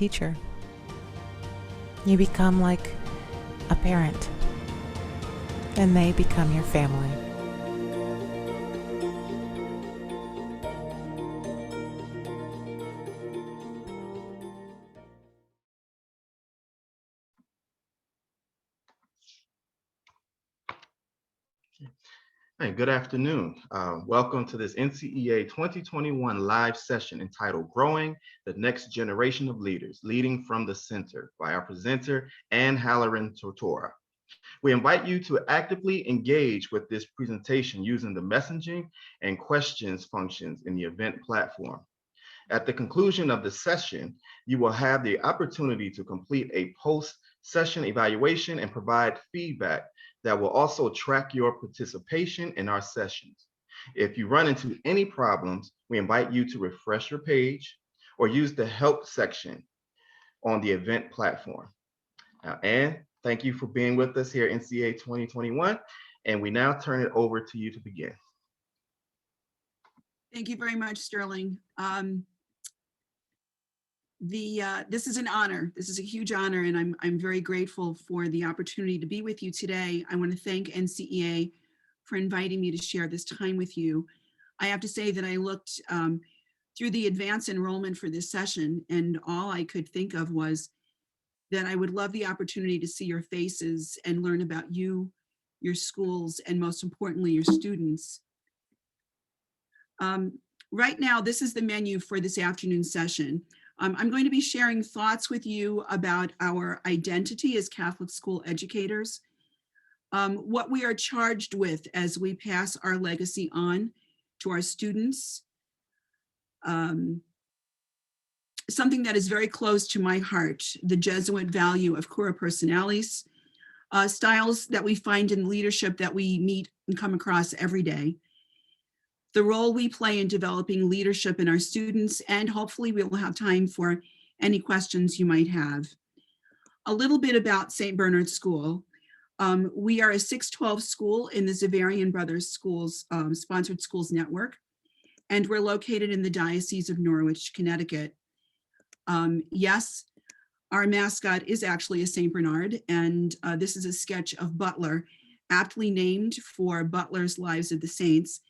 teacher. You become like a parent, and they become your family. Hey, good afternoon. Welcome to this NCEA 2021 live session entitled Growing the Next Generation of Leaders, Leading from the Center by our presenter, Ann Halloran Tortora. We invite you to actively engage with this presentation using the messaging and questions functions in the event platform. At the conclusion of the session, you will have the opportunity to complete a post-session evaluation and provide feedback that will also track your participation in our sessions. If you run into any problems, we invite you to refresh your page or use the help section on the event platform. Now, Ann, thank you for being with us here at NCEA 2021, and we now turn it over to you to begin. Thank you very much, Sterling. This is an honor. This is a huge honor, and I'm very grateful for the opportunity to be with you today. I want to thank NCEA for inviting me to share this time with you. I have to say that I looked through the advance enrollment for this session, and all I could think of was that I would love the opportunity to see your faces and learn about you, your schools, and most importantly, your students. Right now, this is the menu for this afternoon session. I'm going to be sharing thoughts with you about our identity as Catholic school educators, what we are charged with as we pass our legacy on to our students, something that is very close to my heart, the Jesuit value of cura personalis, styles that we find in leadership that we meet and come across every day, the role we play in developing leadership in our students, and hopefully we will have time for any questions you might have. A little bit about St. Bernard School. We are a 612 school in the Zavarian Brothers Schools, Sponsored Schools Network, and we're located in the Diocese of Norwich, Connecticut. Yes, our mascot is actually a St. Bernard, and this is a sketch of Butler, aptly named for Butler's Lives of the Saints.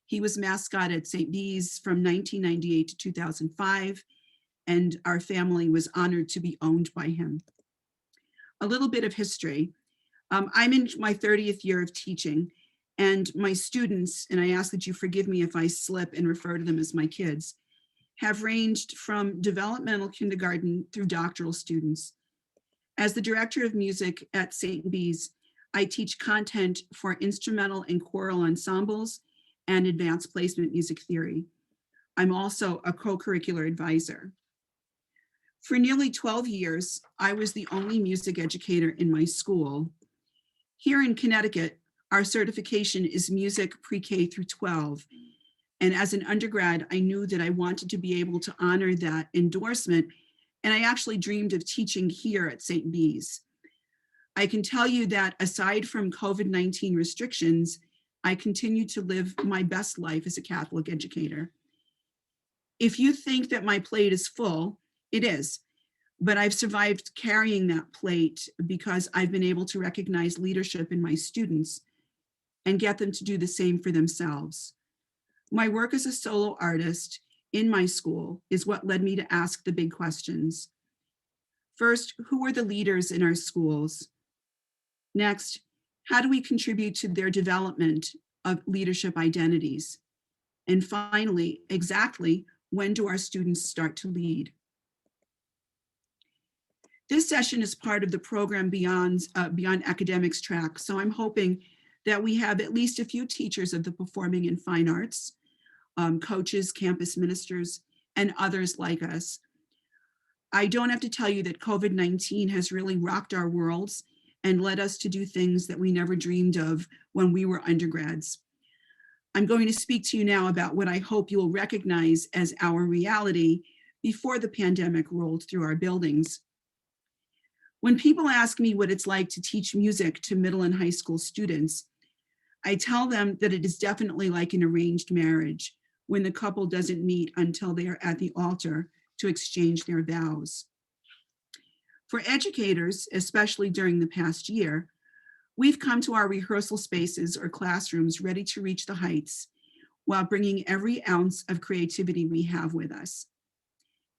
He was mascot at St. Bees from 1998 to 2005, and our family was honored to be owned by him. A little bit of history. I'm in my 30th year of teaching, and my students, and I ask that you forgive me if I slip and refer to them as my kids, have ranged from developmental kindergarten through doctoral students. As the director of music at St. Bees, I teach content for instrumental and choral ensembles and advanced placement music theory. I'm also a co-curricular advisor. For nearly 12 years, I was the only music educator in my school. Here in Connecticut, our certification is music pre-K through 12. And as an undergrad, I knew that I wanted to be able to honor that endorsement. And I actually dreamed of teaching here at St. Bees. I can tell you that aside from COVID-19 restrictions, I continue to live my best life as a Catholic educator. If you think that my plate is full, it is, but I've survived carrying that plate because I've been able to recognize leadership in my students and get them to do the same for themselves. My work as a solo artist in my school is what led me to ask the big questions. First, who are the leaders in our schools? Next, how do we contribute to their development of leadership identities? And finally, exactly when do our students start to lead? This session is part of the program Beyond Academics track, so I'm hoping that we have at least a few teachers of the performing and fine arts, coaches, campus ministers, and others like us. I don't have to tell you that COVID-19 has really rocked our worlds and led us to do things that we never dreamed of when we were undergrads. I'm going to speak to you now about what I hope you will recognize as our reality before the pandemic rolled through our buildings. When people ask me what it's like to teach music to middle and high school students, I tell them that it is definitely like an arranged marriage when the couple doesn't meet until they are at the altar to exchange their vows. For educators, especially during the past year, we've come to our rehearsal spaces or classrooms ready to reach the heights while bringing every ounce of creativity we have with us.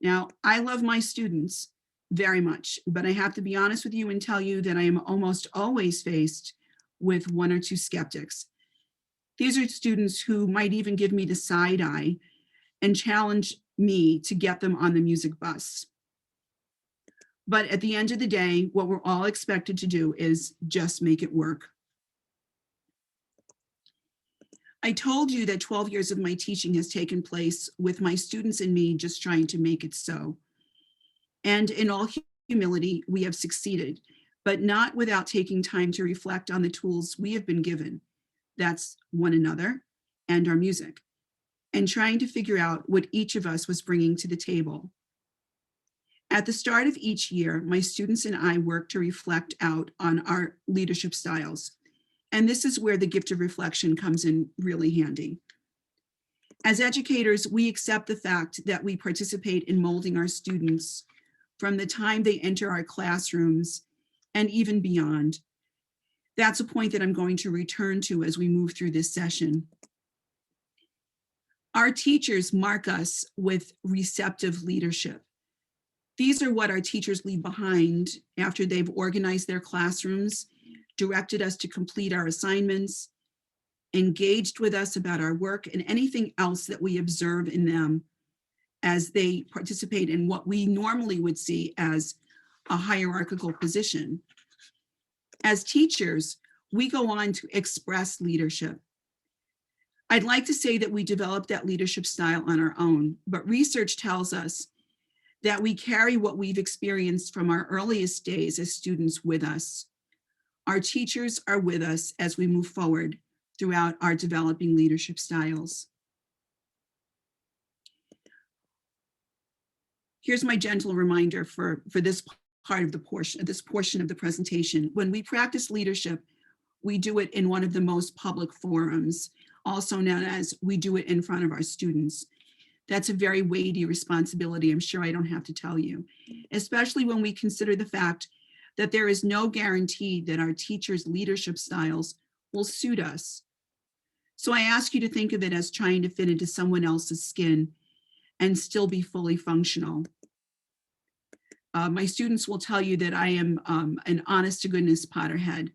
Now, I love my students very much, but I have to be honest with you and tell you that I am almost always faced with one or two skeptics. These are students who might even give me the side eye and challenge me to get them on the music bus. But at the end of the day, what we're all expected to do is just make it work. I told you that 12 years of my teaching has taken place with my students and me just trying to make it so. And in all humility, we have succeeded, but not without taking time to reflect on the tools we have been given. That's one another and our music, and trying to figure out what each of us was bringing to the table. At the start of each year, my students and I work to reflect out on our leadership styles. And this is where the gift of reflection comes in really handy. As educators, we accept the fact that we participate in molding our students from the time they enter our classrooms and even beyond. That's a point that I'm going to return to as we move through this session. Our teachers mark us with receptive leadership. These are what our teachers leave behind after they've organized their classrooms, directed us to complete our assignments, engaged with us about our work, and anything else that we observe in them as they participate in what we normally would see as a hierarchical position. As teachers, we go on to express leadership. I'd like to say that we developed that leadership style on our own, but research tells us that we carry what we've experienced from our earliest days as students with us. Our teachers are with us as we move forward throughout our developing leadership styles. Here's my gentle reminder for this part of this portion of the presentation. When we practice leadership, we do it in one of the most public forums, also known as we do it in front of our students. That's a very weighty responsibility, I'm sure I don't have to tell you, especially when we consider the fact that there is no guarantee that our teachers' leadership styles will suit us. So I ask you to think of it as trying to fit into someone else's skin and still be fully functional. My students will tell you that I am an honest to goodness Potterhead.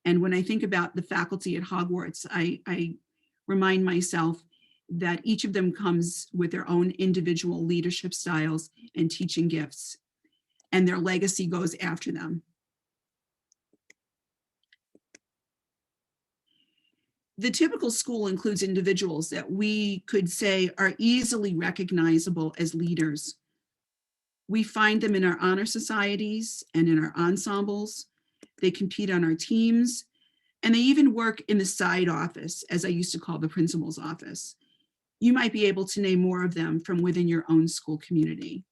And when I think about the faculty at Hogwarts, I remind myself that each of them comes with their own individual leadership styles and teaching gifts, and their legacy goes after them. The typical school includes individuals that we could say are easily recognizable as leaders. We find them in our honor societies and in our ensembles. They compete on our teams, and they even work in the side office, as I used to call the principal's office. You might be able to name more of them from within your own school community.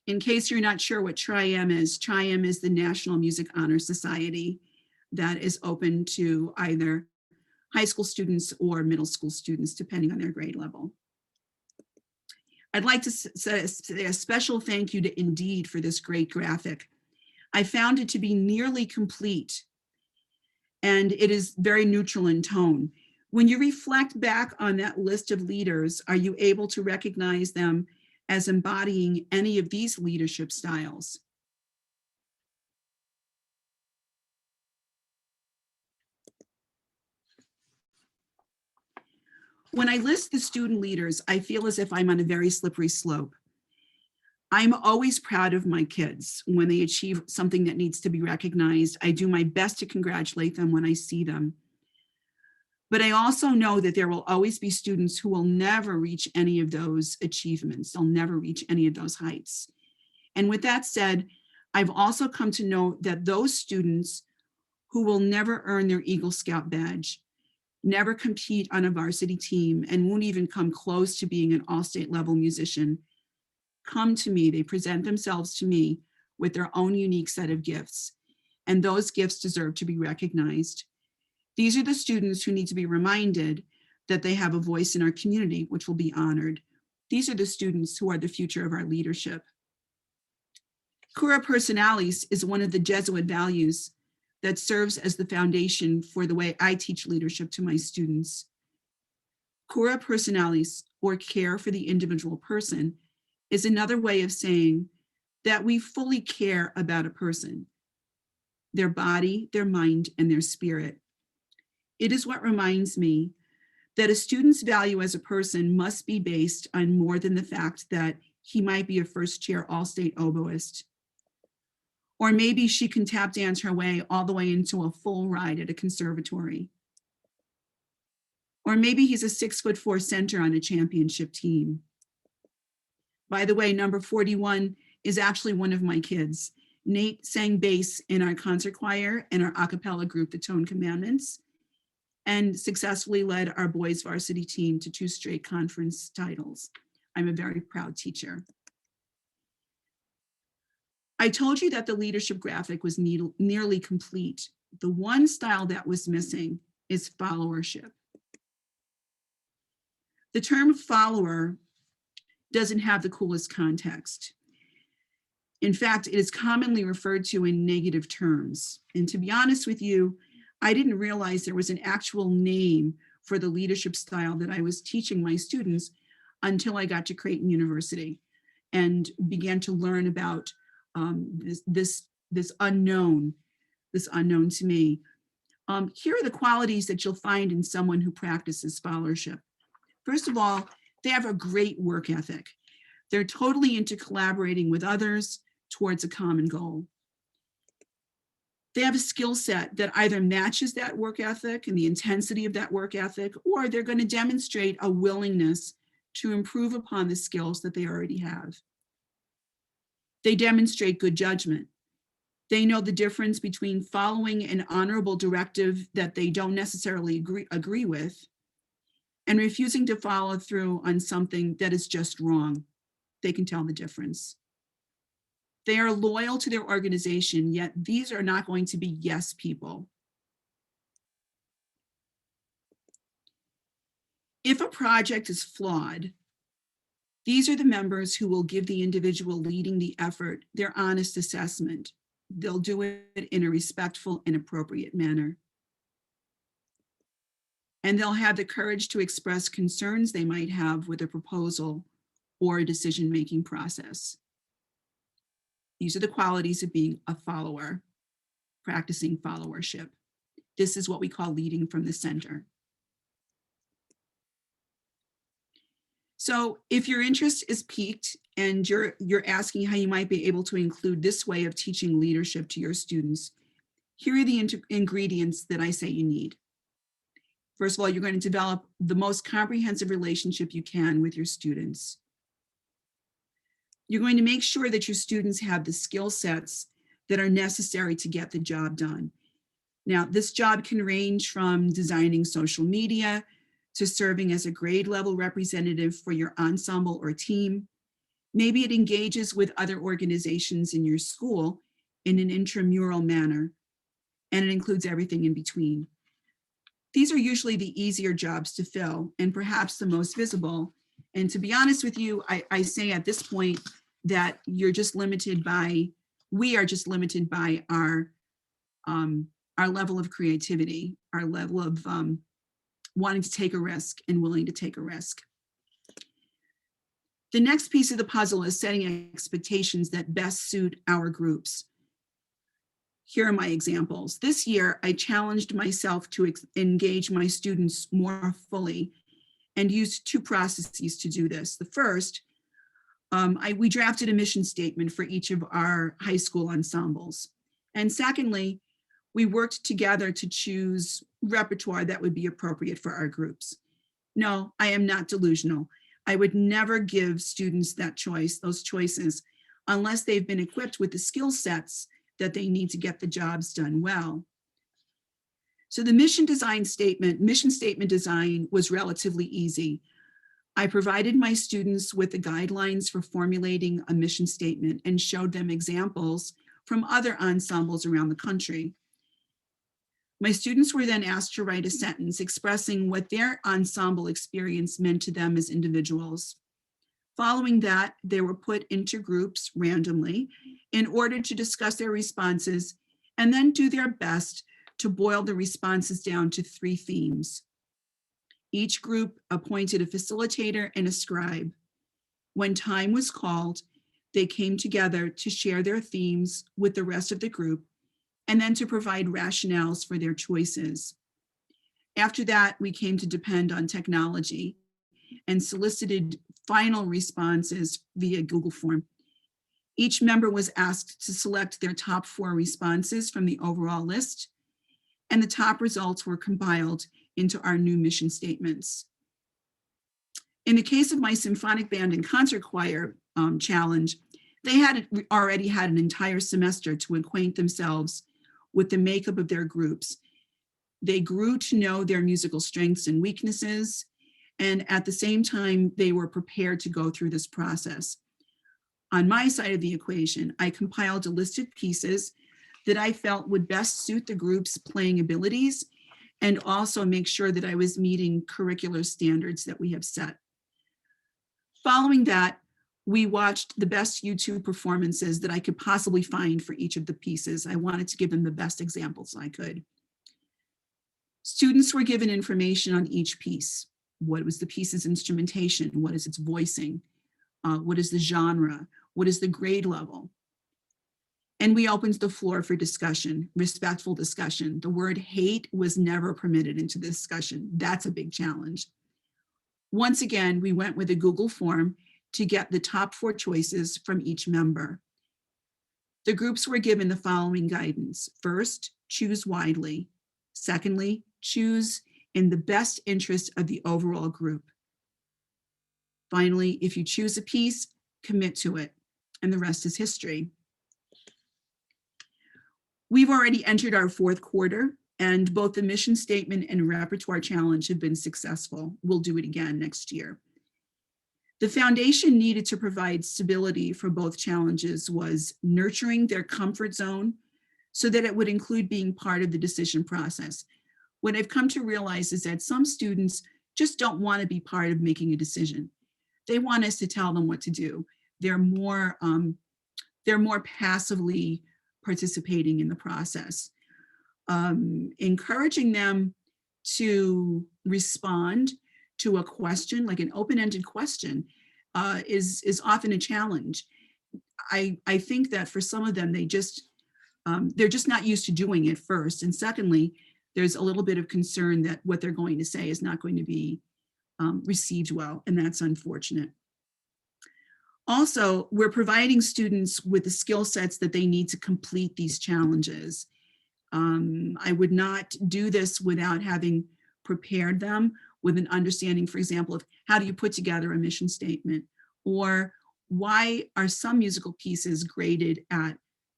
In case you're not sure what TRIM is the National Music Honor Society that is open to either high school students or middle school students, depending on their grade level. I'd like to say a special thank you to Indeed for this great graphic. I found it to be nearly complete, and it is very neutral in tone. When you reflect back on that list of leaders, are you able to recognize them as embodying any of these leadership styles? When I list the student leaders, I feel as if I'm on a very slippery slope. I'm always proud of my kids when they achieve something that needs to be recognized. I do my best to congratulate them when I see them. But I also know that there will always be students who will never reach any of those achievements. They'll never reach any of those heights. And with that said, I've also come to know that those students who will never earn their Eagle Scout badge, never compete on a varsity team, and won't even come close to being an all-state level musician, come to me, they present themselves to me with their own unique set of gifts, and those gifts deserve to be recognized. These are the students who need to be reminded that they have a voice in our community, which will be honored. These are the students who are the future of our leadership. Cura personalis is one of the Jesuit values that serves as the foundation for the way I teach leadership to my students. Cura personalis, or care for the individual person, is another way of saying that we fully care about a person, their body, their mind, and their spirit. It is what reminds me that a student's value as a person must be based on more than the fact that he might be a first chair all-state oboist. Or maybe she can tap dance her way all the way into a full ride at a conservatory. Or maybe he's a 6'4" center on a championship team. By the way, number 41 is actually one of my kids. Nate sang bass in our concert choir and our a cappella group, the Tone Commandments, and successfully led our boys varsity team to 2 straight conference titles. I'm a very proud teacher. I told you that the leadership graphic was nearly complete. The one style that was missing is followership. The term follower doesn't have the coolest context. In fact, it is commonly referred to in negative terms. And to be honest with you, I didn't realize there was an actual name for the leadership style that I was teaching my students until I got to Creighton University and began to learn about this unknown to me. Here are the qualities that you'll find in someone who practices followership. First of all, they have a great work ethic. They're totally into collaborating with others towards a common goal. They have a skill set that either matches that work ethic and the intensity of that work ethic, or they're going to demonstrate a willingness to improve upon the skills that they already have. They demonstrate good judgment. They know the difference between following an honorable directive that they don't necessarily agree with and refusing to follow through on something that is just wrong. They can tell the difference. They are loyal to their organization, yet these are not going to be yes people. If a project is flawed, these are the members who will give the individual leading the effort their honest assessment. They'll do it in a respectful and appropriate manner. And they'll have the courage to express concerns they might have with a proposal or a decision-making process. These are the qualities of being a follower, practicing followership. This is what we call leading from the center. So if your interest is piqued and you're asking how you might be able to include this way of teaching leadership to your students, here are the ingredients that I say you need. First of all, you're going to develop the most comprehensive relationship you can with your students. You're going to make sure that your students have the skill sets that are necessary to get the job done. Now, this job can range from designing social media to serving as a grade level representative for your ensemble or team. Maybe it engages with other organizations in your school in an intramural manner, and it includes everything in between. These are usually the easier jobs to fill and perhaps the most visible. And to be honest with you, I say at this point that you're just limited by, we are just limited by our level of creativity, our level of wanting to take a risk and willing to take a risk. The next piece of the puzzle is setting expectations that best suit our groups. Here are my examples. This year, I challenged myself to engage my students more fully and used 2 processes to do this. The first, we drafted a mission statement for each of our high school ensembles. And secondly, we worked together to choose repertoire that would be appropriate for our groups. No, I am not delusional. I would never give students that choice, those choices, unless they've been equipped with the skill sets that they need to get the jobs done well. So the mission statement design was relatively easy. I provided my students with the guidelines for formulating a mission statement and showed them examples from other ensembles around the country. My students were then asked to write a sentence expressing what their ensemble experience meant to them as individuals. Following that, they were put into groups randomly in order to discuss their responses and then do their best to boil the responses down to 3 themes. Each group appointed a facilitator and a scribe. When time was called, they came together to share their themes with the rest of the group and then to provide rationales for their choices. After that, we came to depend on technology and solicited final responses via Google form. Each member was asked to select their top 4 responses from the overall list, and the top results were compiled into our new mission statements. In the case of my symphonic band and concert choir challenge, they had already had an entire semester to acquaint themselves with the makeup of their groups. They grew to know their musical strengths and weaknesses, and at the same time, they were prepared to go through this process. On my side of the equation, I compiled a list of pieces that I felt would best suit the group's playing abilities and also make sure that I was meeting curricular standards that we have set. Following that, we watched the best YouTube performances that I could possibly find for each of the pieces. I wanted to give them the best examples I could. Students were given information on each piece. What was the piece's instrumentation? What is its voicing? What is the genre? What is the grade level? And we opened the floor for discussion, respectful discussion. The word hate was never permitted into the discussion. That's a big challenge. Once again, we went with a Google form to get the top 4 choices from each member. The groups were given the following guidance. First, choose widely. Secondly, choose in the best interest of the overall group. Finally, if you choose a piece, commit to it, and the rest is history. We've already entered our 4th quarter, and both the mission statement and repertoire challenge have been successful. We'll do it again next year. The foundation needed to provide stability for both challenges was nurturing their comfort zone so that it would include being part of the decision process. What I've come to realize is that some students just don't want to be part of making a decision. They want us to tell them what to do. They're more passively participating in the process. Encouraging them to respond to a question, like an open-ended question, is often a challenge. I think that for some of them, they're just not used to doing it first. And secondly, there's a little bit of concern that what they're going to say is not going to be received well, and that's unfortunate. Also, we're providing students with the skill sets that they need to complete these challenges. I would not do this without having prepared them with an understanding, for example, of how do you put together a mission statement, or why are some musical pieces graded at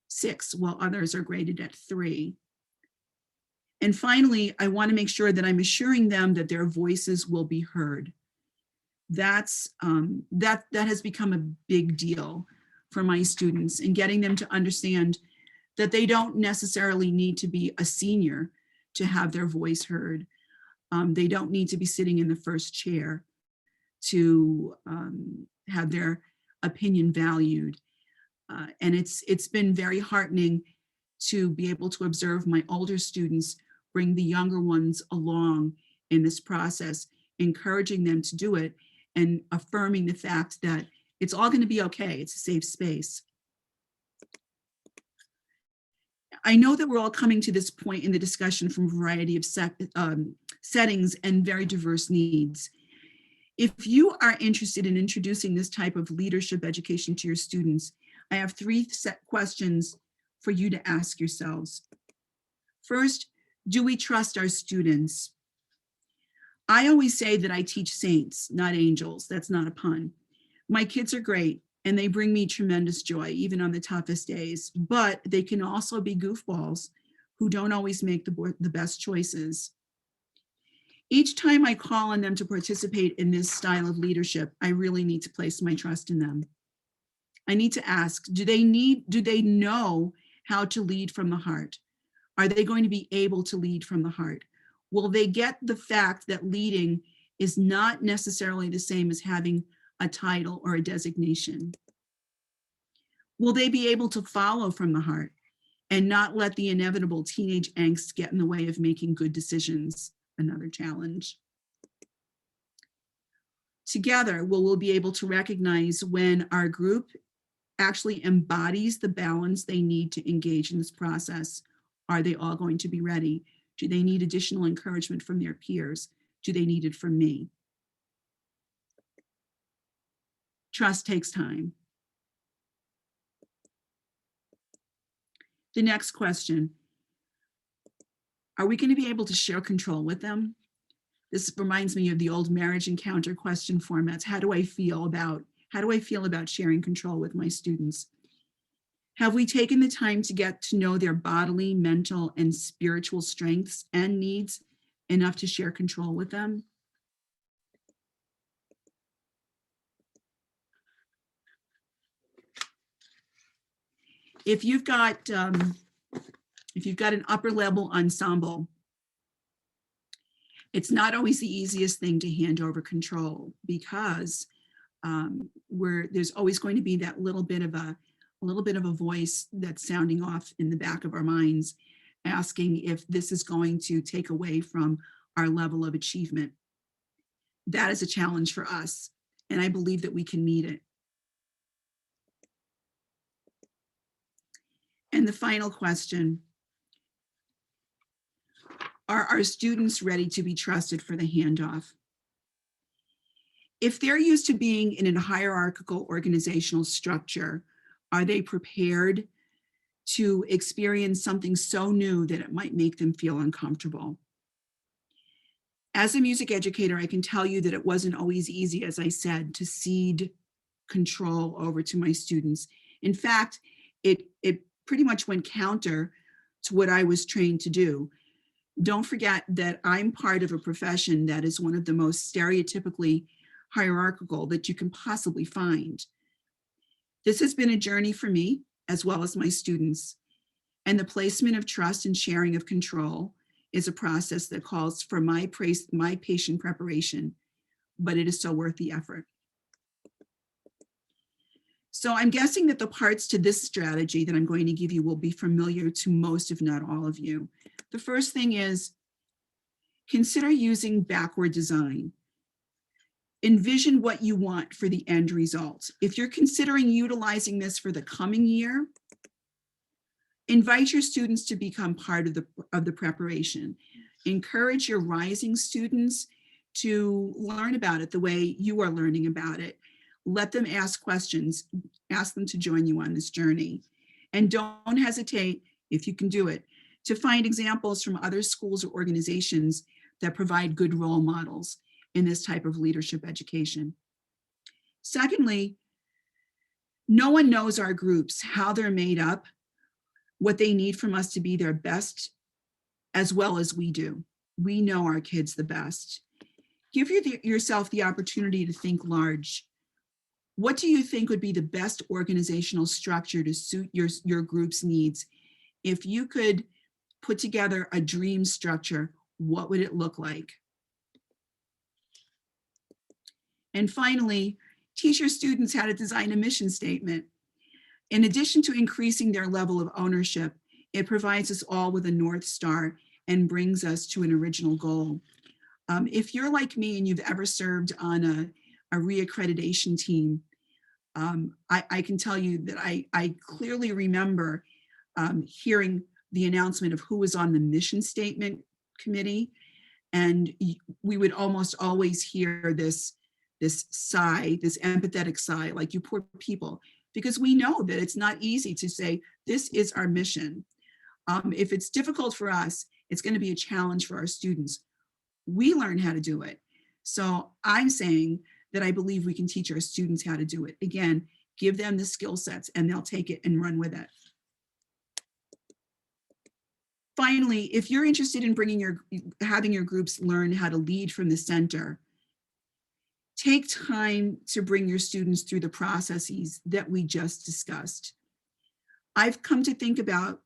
6 while others are graded at 3. And finally, I want to make sure that I'm assuring them that their voices will be heard. That has become a big deal for my students, and getting them to understand that they don't necessarily need to be a senior to have their voice heard. They don't need to be sitting in the first chair to have their opinion valued. And it's been very heartening to be able to observe my older students bring the younger ones along in this process, encouraging them to do it and affirming the fact that it's all going to be okay. It's a safe space. I know that we're all coming to this point in the discussion from a variety of settings and very diverse needs. If you are interested in introducing this type of leadership education to your students, I have 3 set questions for you to ask yourselves. First, do we trust our students? I always say that I teach saints, not angels. That's not a pun. My kids are great, and they bring me tremendous joy, even on the toughest days, but they can also be goofballs who don't always make the best choices. Each time I call on them to participate in this style of leadership, I really need to place my trust in them. I need to ask, do they know how to lead from the heart? Are they going to be able to lead from the heart? Will they get the fact that leading is not necessarily the same as having a title, or a designation? Will they be able to follow from the heart and not let the inevitable teenage angst get in the way of making good decisions? Another challenge. Together, we'll be able to recognize when our group actually embodies the balance they need to engage in this process. Are they all going to be ready? Do they need additional encouragement from their peers? Do they need it from me? Trust takes time. The next question, are we going to be able to share control with them? This reminds me of the old marriage encounter question formats. How do I feel about sharing control with my students? Have we taken the time to get to know their bodily, mental, and spiritual strengths and needs enough to share control with them? If you've got an upper level ensemble, it's not always the easiest thing to hand over control, because there's always going to be that little bit of a voice that's sounding off in the back of our minds, asking if this is going to take away from our level of achievement. That is a challenge for us, and I believe that we can meet it. And the final question, are our students ready to be trusted for the handoff? If they're used to being in a hierarchical organizational structure, are they prepared to experience something so new that it might make them feel uncomfortable? As a music educator, I can tell you that it wasn't always easy, as I said, to cede control over to my students. In fact, it pretty much went counter to what I was trained to do. Don't forget that I'm part of a profession that is one of the most stereotypically hierarchical that you can possibly find. This has been a journey for me, as well as my students, and the placement of trust and sharing of control is a process that calls for my patient preparation, but it is so worth the effort. So I'm guessing that the parts to this strategy that I'm going to give you will be familiar to most, if not all of you. The first thing is, consider using backward design. Envision what you want for the end result. If you're considering utilizing this for the coming year, invite your students to become part of the preparation. Encourage your rising students to learn about it the way you are learning about it. Let them ask questions, ask them to join you on this journey. And don't hesitate, if you can do it, to find examples from other schools or organizations that provide good role models in this type of leadership education. Secondly, no one knows our groups, how they're made up, what they need from us to be their best, as well as we do. We know our kids the best. Give yourself the opportunity to think large. What do you think would be the best organizational structure to suit your group's needs? If you could put together a dream structure, what would it look like? And finally, teach your students how to design a mission statement. In addition to increasing their level of ownership, it provides us all with a North Star and brings us to an original goal. If you're like me and you've ever served on a reaccreditation team, I can tell you that I clearly remember hearing the announcement of who was on the mission statement committee. And we would almost always hear this sigh, this empathetic sigh, like, you poor people, because we know that it's not easy to say, this is our mission. If it's difficult for us, it's going to be a challenge for our students. We learn how to do it. So I'm saying that I believe we can teach our students how to do it. Again, give them the skill sets and they'll take it and run with it. Finally, if you're interested in having your groups learn how to lead from the center, take time to bring your students through the processes that we just discussed. I've come to think about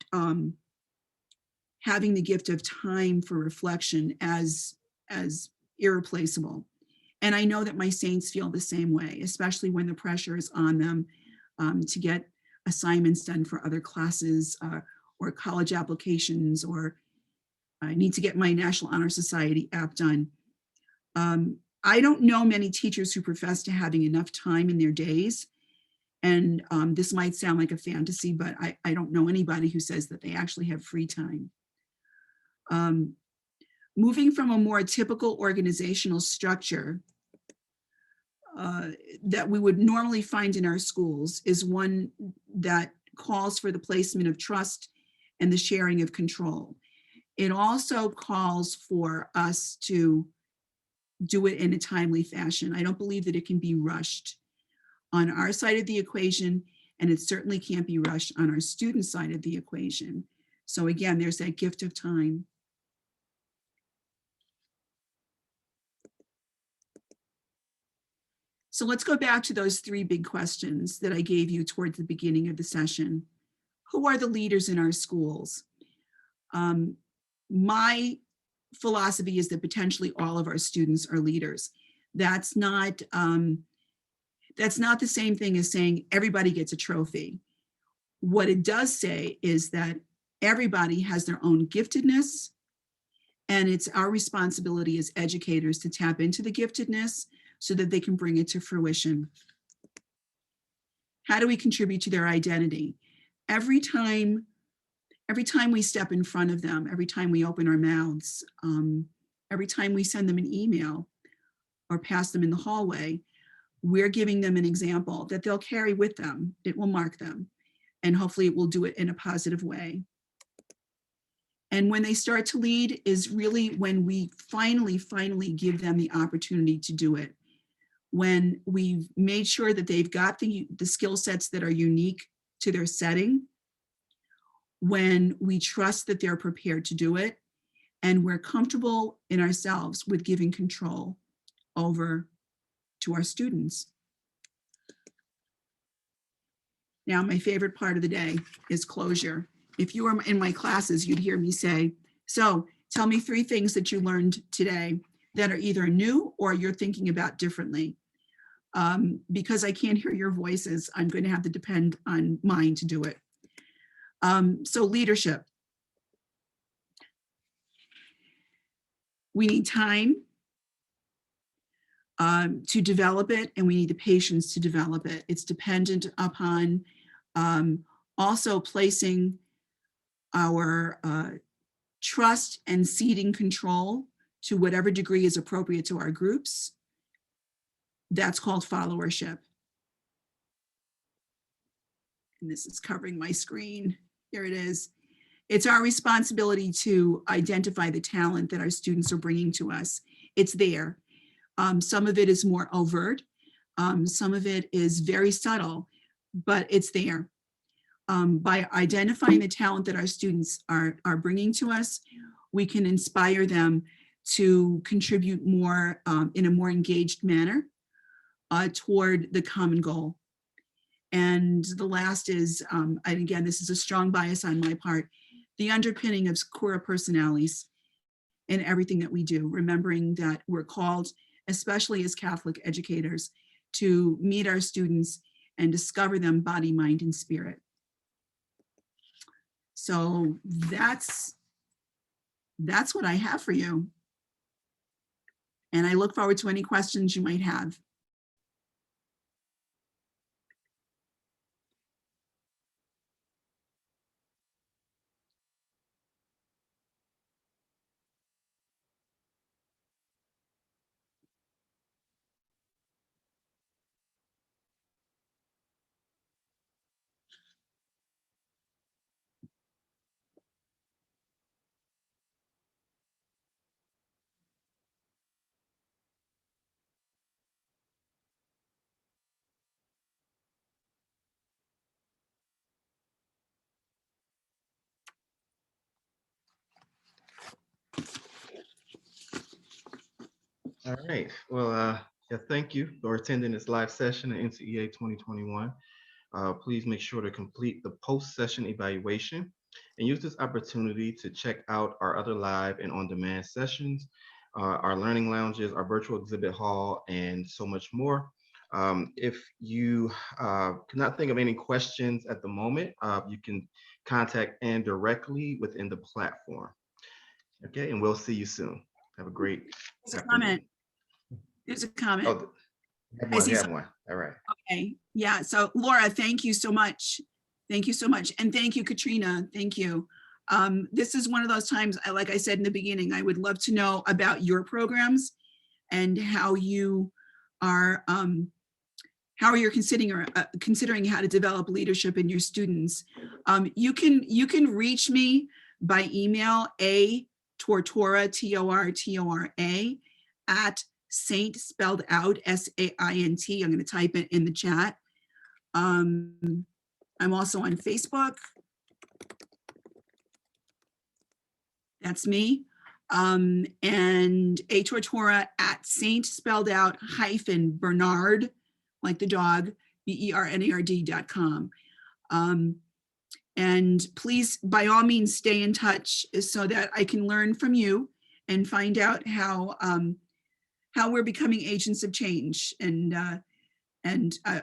having the gift of time for reflection as irreplaceable. And I know that my saints feel the same way, especially when the pressure is on them to get assignments done for other classes or college applications, or I need to get my National Honor Society app done. I don't know many teachers who profess to having enough time in their days. And this might sound like a fantasy, but I don't know anybody who says that they actually have free time. Moving from a more typical organizational structure that we would normally find in our schools is one that calls for the placement of trust and the sharing of control. It also calls for us to do it in a timely fashion. I don't believe that it can be rushed on our side of the equation, and it certainly can't be rushed on our student side of the equation. So again, there's that gift of time. So let's go back to those three big questions that I gave you towards the beginning of the session. Who are the leaders in our schools? My philosophy is that potentially all of our students are leaders. That's not the same thing as saying everybody gets a trophy. What it does say is that everybody has their own giftedness, and it's our responsibility as educators to tap into the giftedness so that they can bring it to fruition. How do we contribute to their identity? Every time we step in front of them, every time we open our mouths, every time we send them an email or pass them in the hallway, we're giving them an example that they'll carry with them. It will mark them, and hopefully it will do it in a positive way. And when they start to lead is really when we finally give them the opportunity to do it. When we've made sure that they've got the skill sets that are unique to their setting, when we trust that they're prepared to do it, and we're comfortable in ourselves with giving control over to our students. Now, my favorite part of the day is closure. If you were in my classes, you'd hear me say, so tell me 3 things that you learned today that are either new or you're thinking about differently. Because I can't hear your voices, I'm going to have to depend on mine to do it. So leadership. We need time to develop it, and we need the patience to develop it. It's dependent upon also placing our trust and ceding control to whatever degree is appropriate to our groups. That's called followership. And this is covering my screen. Here it is. It's our responsibility to identify the talent that our students are bringing to us. It's there. Some of it is more overt. Some of it is very subtle, but it's there. By identifying the talent that our students are bringing to us, we can inspire them to contribute more in a more engaged manner toward the common goal. And the last is, and again, this is a strong bias on my part, the underpinning of cura personalis in everything that we do, remembering that we're called, especially as Catholic educators, to meet our students and discover them body, mind, and spirit. So that's what I have for you. And I look forward to any questions you might have. All right. Well, yeah, thank you for attending this live session at NCEA 2021. Please make sure to complete the post-session evaluation and use this opportunity to check out our other live and on-demand sessions. our learning lounges, our virtual exhibit hall, and so much more. If you cannot think of any questions at the moment, you can contact Ann directly within the platform. Okay, and we'll see you soon. Have a great There's a afternoon. comment. There's a comment. Oh, I see you have one. All right. Okay. Yeah. So Laura, thank you so much. Thank you so much. And thank you, Katrina. Thank you. This is one of those times, like I said in the beginning, I would love to know about your programs and how you are, how you're considering how to develop leadership in your students. You can reach me by email, tortora, Tortora, at Saint spelled out, SAINT. I'm going to type it in the chat. I'm also on Facebook. That's me. And a Tortora at Saint spelled out -Bernard, like the dog, BERNARD.com. And please, by all means, stay in touch so that I can learn from you and find out how we're becoming agents of change. And I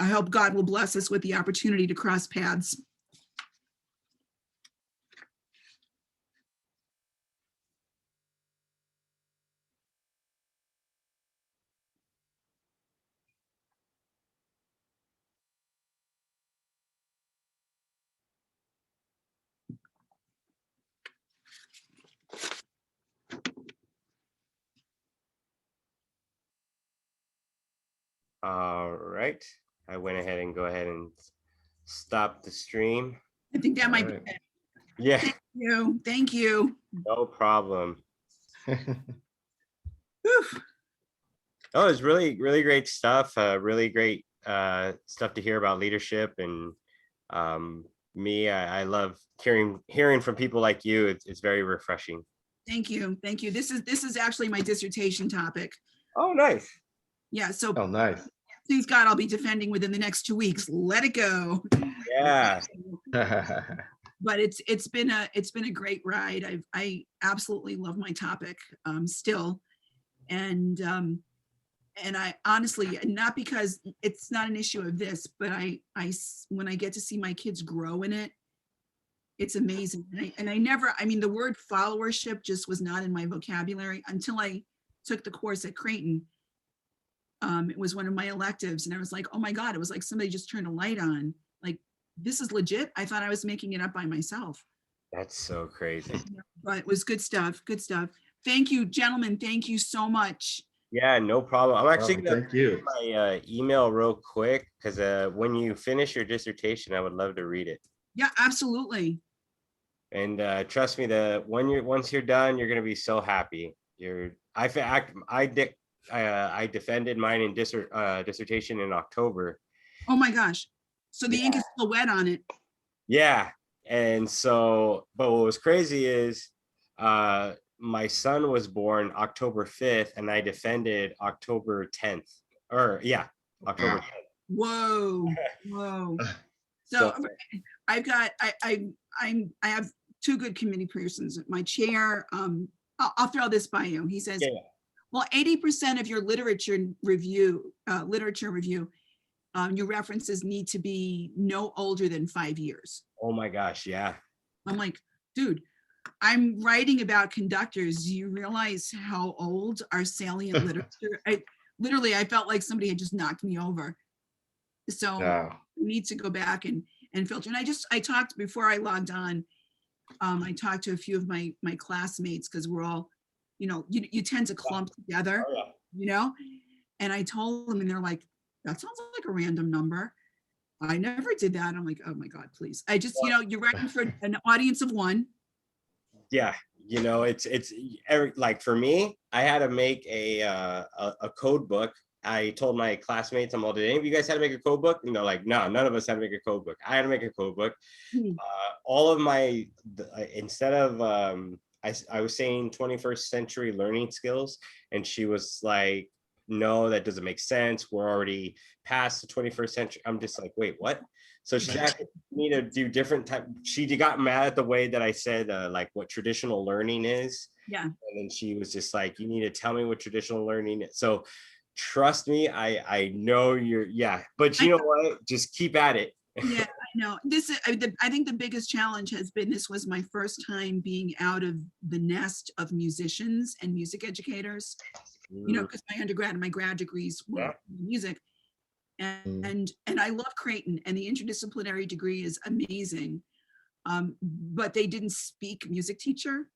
hope God will bless us with the opportunity to cross paths. All right. I went ahead and stop the stream. I think that might All right. be it. Yeah, Thank you. Thank you. no problem. Whew. Oh, it's really, really great stuff. Really great stuff to hear about leadership. And I love hearing from people like you. It's very refreshing. Thank you. Thank you. This is actually my dissertation topic. Oh, nice. Yeah. So Oh, nice. please God, I'll be defending within the next 2 weeks. Let it go. Yeah. But it's been a great ride. I absolutely love my topic still. And I honestly, not because it's not an issue of this, but when I get to see my kids grow in it, it's amazing. And I never, I mean, the word followership just was not in my vocabulary until I took the course at Creighton. It was one of my electives and I was like, oh my God, it was like somebody just turned a light on. Like, this is legit. I thought I was making it up by myself. That's so crazy. But it was good stuff. Good stuff. Thank you, gentlemen. Thank you so much. Yeah, no problem. I'm actually gonna thank you. my email real quick because when you finish your dissertation, I would love to read it. Yeah, absolutely. And trust me, once you're done, you're gonna be so happy. I defended mine in dissertation in October. Oh my gosh. So the ink is still wet on it. Yeah, and so, but what was crazy is, my son was born October 5th, and I defended October 10th. October 10th. Whoa, whoa. So I've got I have two good committee persons. My chair, I'll throw this by you. He says, well, 80% of your literature review, your references need to be no older than 5 years. Oh my gosh, yeah. I'm like, dude, I'm writing about conductors. Do you realize how old our salient literature? I felt like somebody had just knocked me over. So Wow. we need to go back and filter. And I talked before I logged on. I talked to a few of my classmates because we're all, you tend to clump together, and I told them and they're like, that sounds like a random number. I never did that. I'm like, oh my God, please. I just, you're writing for an audience of one. Yeah, it's like for me, I had to make a code book. I told my classmates, I'm all, did any of you guys had to make a code book? And they're like, no, none of us had to make a code book. I had to make a code book. All of my, instead of, I was saying 21st century learning skills, and she was like, no, that doesn't make sense. We're already past the 21st century. I'm just like, wait, what? So she's asking me to do different type. She got mad at the way that I said, like what traditional learning is. Yeah. And then she was just like, you need to tell me what traditional learning is. So trust me, I know you're, yeah, but you know what? Just keep at it. Yeah, I know. I think the biggest challenge has been, this was my first time being out of the nest of musicians and music educators, because my undergrad and my grad degrees were Yeah. in music. Mm. And I love Creighton, and the interdisciplinary degree is amazing. But they didn't speak music teacher.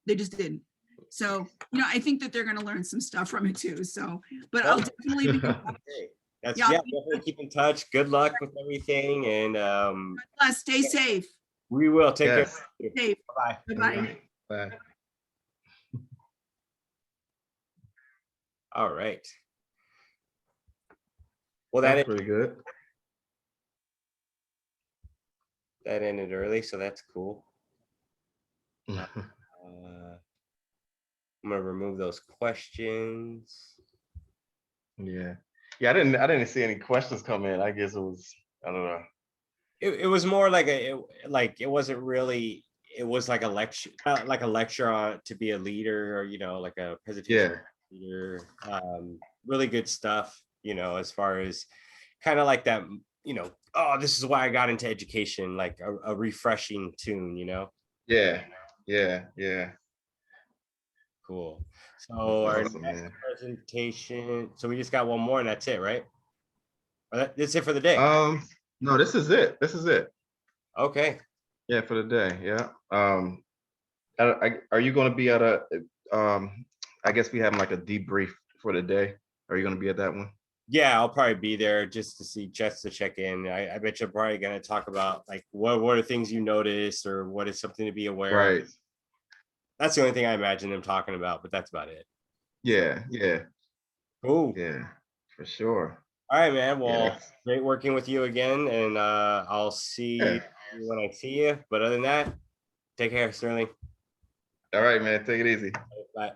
They just didn't. So, I think that they're going to learn some stuff from it too. So, but I'll definitely be. Great. That's Yeah, yeah, definitely keep in touch. Good luck with everything. And stay safe. we will take Yes. care. Safe. Bye. Bye-bye. Bye. All right. Well, That's pretty good. that ended early, so that's cool. I'm gonna remove those questions. Yeah. Yeah, I didn't see any questions come in. I guess it was, I don't know. It was more like it wasn't really, it was like a lecture, on to be a leader, or like a presentation leader. Really good stuff, as far as kind of like that, oh, this is why I got into education, like a refreshing tune, Yeah. Yeah. Cool. So our Awesome, next man. presentation, so we just got one more and that's it, right? That's it for the day. No, this is it. This is it. Okay. Yeah, for the day. Yeah. Are you going to be at I guess we have like a debrief for the day. Are you going to be at that one? Yeah, I'll probably be there just to check in. I bet you're probably going to talk about like what are things you noticed, or what is something to be aware of. That's the only thing I imagine them talking about, but that's about it. Yeah. Cool. Yeah, for sure. All right, man. Well, Yeah. great working with you again, and I'll see you when I see you. But other than that, take care, Sterling. All right, man. Take it easy. Bye.